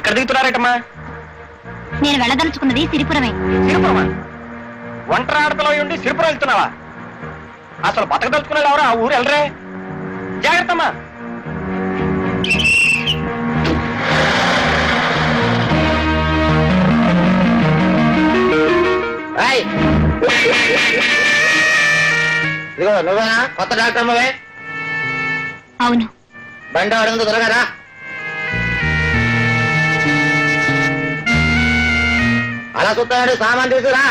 ఇక్కడ దిగుతున్నారేటమ్మా? నేను వెళ్ళదలుచుకున్నది సిరిపురమే. సిరిపురమా? ఒంటరి ఆడపిల్ల ఉండి సిరిపురం వెళ్తున్నావా? అసలు బతకదలుచుకున్నాడు ఎవరు? ఆ ఊరు వెళ్ళరే. జాగ్రత్తమ్మా. ఇదిగో నువ్వేనా కొత్త డాక్టర్ అమ్మవే? అవును. బండి అడుగుంది త్వరగా. అలా చూస్తాడు, సామాన్ తీసుకురా.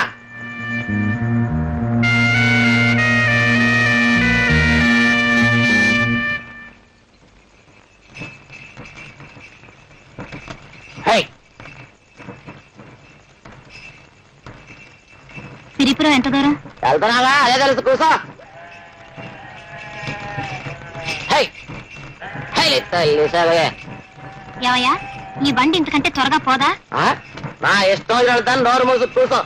సిరిపురం ఎంత దూరం? వెళ్తున్నావా? అదే తెలుసు, కూర్చో. ఏవయ్యా, ఈ బండి ఇంతకంటే త్వరగా పోదా? నా ఇష్టం వెళ్తాను, నోరు మూసు కూర్చో.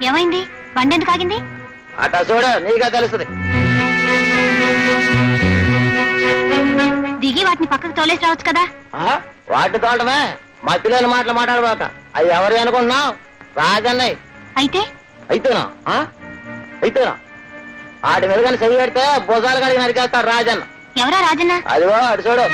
ఏమైంది? బండి ఎందుకు ఆగింది? అట్లా చూడు, నీకే తెలుస్తుంది. దిగి వాటిని పక్కకు తోలేసి రావచ్చు కదా. వాటి తోటమే, మా పిల్లల మాటలు మాట్లాడబాక. అవి ఎవరు అనుకుంటున్నావు? రాజన్నయ్య. అయితే అయితేనా? వాటి మీద కానీ చెయ్యి పెడితే భుజాలు కడిగి నరికేస్తాడు రాజన్న. ఎవరా రాజన్న? అదిగో అటు చూడు.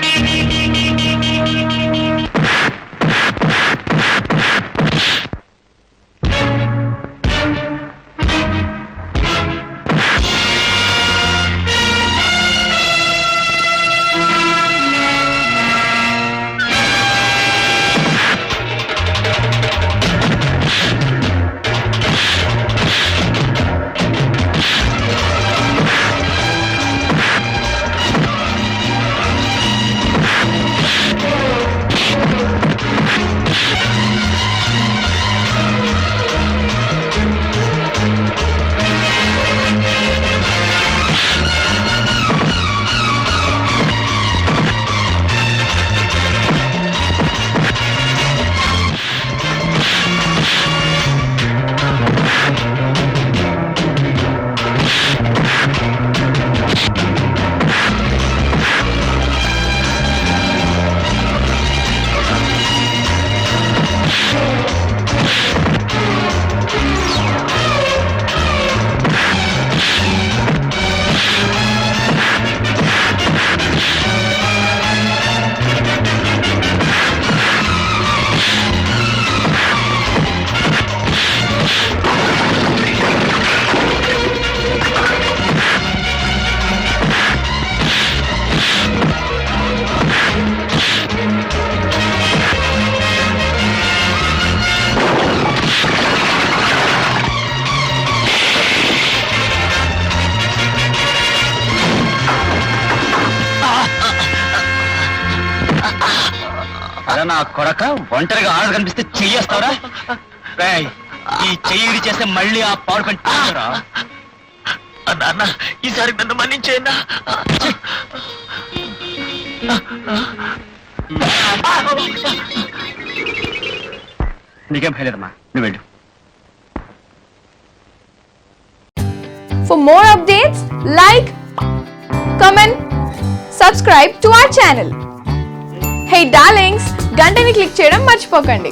నా కొడక, ఒంటరిగా ఆడ కనిపిస్తే చెయ్యేస్తావరా? ఈ చెయ్యి చేస్తే మళ్ళీ ఆ పాడు కంటారా? అన్న, ఈసారి నన్ను మన్నించేయన్నా. నీకేం భయలేదమ్మా, నువ్వు వెళ్ళు. For more updates, like, comment, subscribe to our channel. Hey darlings, గంటని click చేయడం మర్చిపోకండి.